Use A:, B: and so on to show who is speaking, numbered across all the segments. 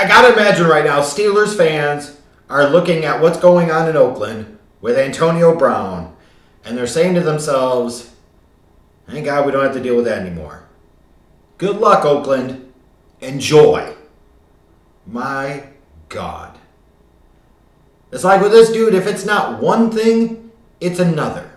A: I gotta imagine right now, Steelers fans are looking at what's going on in Oakland with Antonio Brown, and they're saying to themselves, thank God we don't have to deal with that anymore. Good luck, Oakland. Enjoy. My God. It's like with this dude, if it's not one thing, it's another.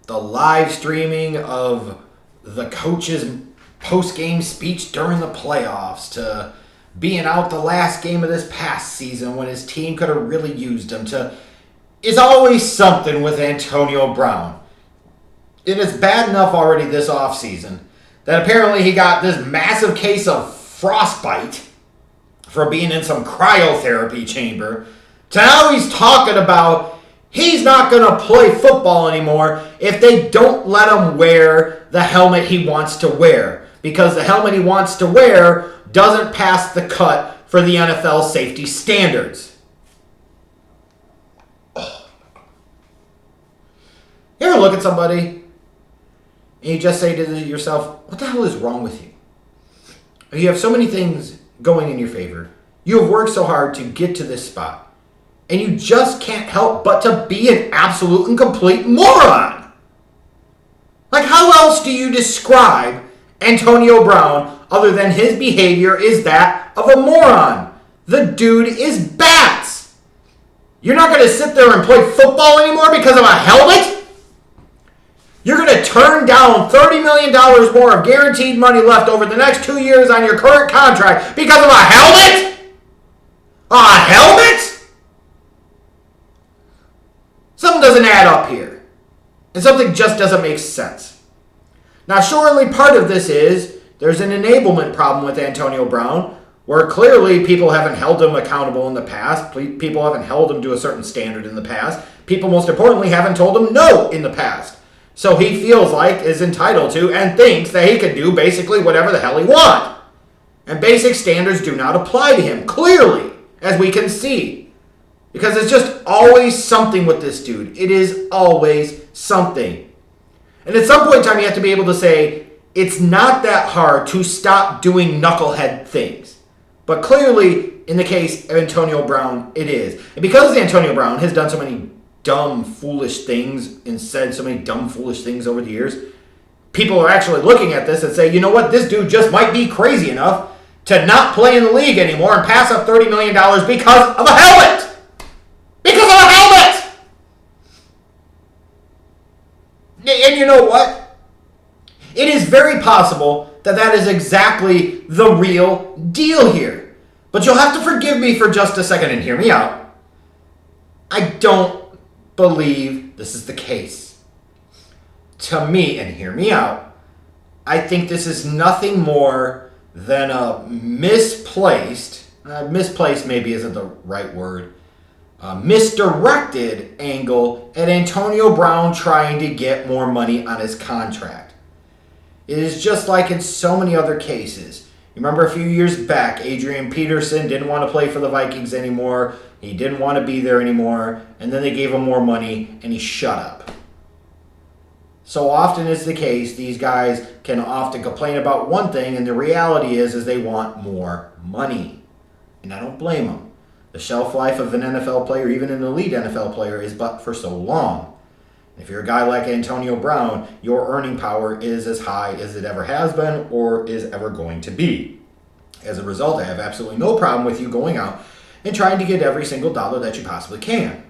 A: The live streaming of the coach's post-game speech during the playoffs to being out the last game of this past season when his team could have really used him to... It's always something with Antonio Brown. It is bad enough already this offseason that apparently he got this massive case of frostbite for being in some cryotherapy chamber. To now he's talking about he's not going to play football anymore if they don't let him wear the helmet he wants to wear. Because the helmet he wants to wear doesn't pass the cut for the NFL safety standards. Oh. You ever look at somebody and you just say to yourself, what the hell is wrong with you? You have so many things going in your favor. You have worked so hard to get to this spot. And you just can't help but to be an absolute and complete moron. Like, how else do you describe Antonio Brown other than his behavior is that of a moron? The dude is bats. You're not going to sit there and play football anymore because of a helmet? You're going to turn down $30 million more of guaranteed money left over the next 2 years on your current contract because of a helmet? A helmet? Something doesn't add up here. And something just doesn't make sense. Now, surely part of this is there's an enablement problem with Antonio Brown, where clearly people haven't held him accountable in the past. People haven't held him to a certain standard in the past. People, most importantly, haven't told him no in the past. So he feels like is entitled to and thinks that he can do basically whatever the hell he wants. And basic standards do not apply to him, clearly, as we can see. Because it's just always something with this dude. It is always something. And at some point in time, you have to be able to say, it's not that hard to stop doing knucklehead things. But clearly, in the case of Antonio Brown, it is. And because Antonio Brown has done so many dumb, foolish things and said so many dumb, foolish things over the years, people are actually looking at this and say, you know what, this dude just might be crazy enough to not play in the league anymore and pass up $30 million because of a helmet! Because of a helmet! And you know what? It is very possible that that is exactly the real deal here. But you'll have to forgive me for just a second and hear me out. I don't believe this is the case. To me, and hear me out, I think this is nothing more than a misplaced maybe isn't the right word, misdirected angle at Antonio Brown trying to get more money on his contract. It is just like in so many other cases. You remember a few years back, Adrian Peterson didn't want to play for the Vikings anymore. He didn't want to be there anymore. And then they gave him more money and he shut up. So often is the case, these guys can often complain about one thing, and the reality is they want more money. And I don't blame them. The shelf life of an NFL player, even an elite NFL player, is but for so long. If you're a guy like Antonio Brown, your earning power is as high as it ever has been or is ever going to be. As a result, I have absolutely no problem with you going out and trying to get every single dollar that you possibly can.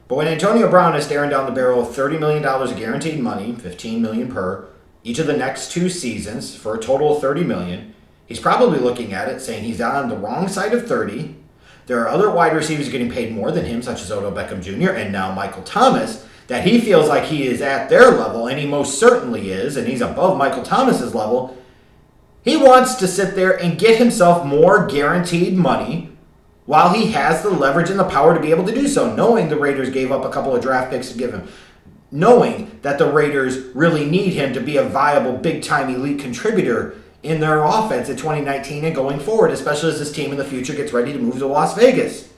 A: But when Antonio Brown is staring down the barrel of $30 million of guaranteed money, $15 million per, each of the next 2 seasons for a total of $30 million, he's probably looking at it saying he's on the wrong side of 30. There are other wide receivers getting paid more than him, such as Odell Beckham Jr. and now Michael Thomas, that he feels like he is at their level, and he most certainly is, and he's above Michael Thomas's level. He wants to sit there and get himself more guaranteed money while he has the leverage and the power to be able to do so, knowing the Raiders gave up a couple of draft picks to give him, knowing that the Raiders really need him to be a viable, big-time elite contributor in their offense in 2019 and going forward, especially as this team in the future gets ready to move to Las Vegas.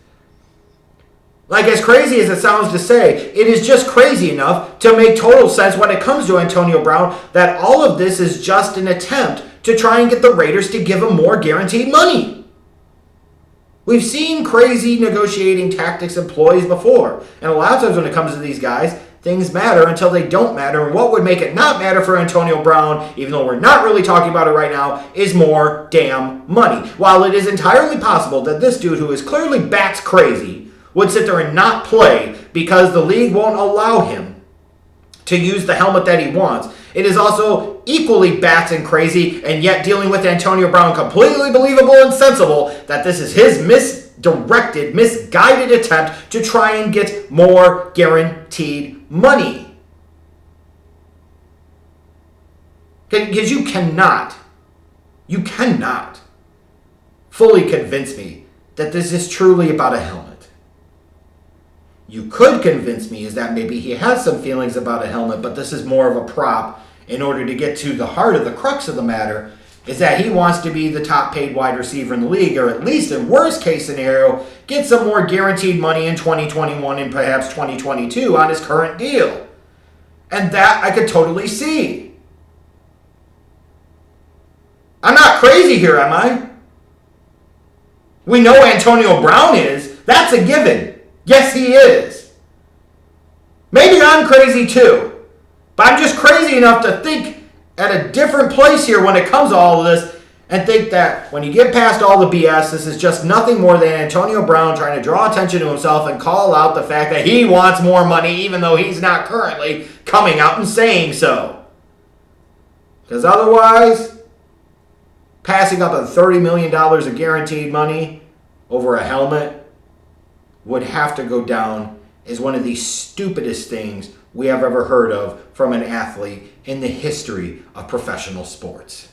A: Like, as crazy as it sounds to say, it is just crazy enough to make total sense when it comes to Antonio Brown that all of this is just an attempt to try and get the Raiders to give him more guaranteed money. We've seen crazy negotiating tactics employees before. And a lot of times when it comes to these guys, things matter until they don't matter. And what would make it not matter for Antonio Brown, even though we're not really talking about it right now, is more damn money. While it is entirely possible that this dude, who is clearly bats crazy, would sit there and not play because the league won't allow him to use the helmet that he wants, it is also equally bats and crazy, and yet dealing with Antonio Brown, completely believable and sensible that this is his misdirected, misguided attempt to try and get more guaranteed money. Because you cannot fully convince me that this is truly about a helmet. You could convince me is that maybe he has some feelings about a helmet, but this is more of a prop in order to get to the heart of the crux of the matter, is that he wants to be the top paid wide receiver in the league, or at least in worst case scenario, get some more guaranteed money in 2021 and perhaps 2022 on his current deal. And that I could totally see. I'm not crazy here, am I? We know Antonio Brown is. That's a given. Yes, he is. Maybe I'm crazy too. But I'm just crazy enough to think at a different place here when it comes to all of this and think that when you get past all the BS, this is just nothing more than Antonio Brown trying to draw attention to himself and call out the fact that he wants more money even though he's not currently coming out and saying so. Because otherwise, passing up on $30 million of guaranteed money over a helmet would have to go down as one of the stupidest things we have ever heard of from an athlete in the history of professional sports.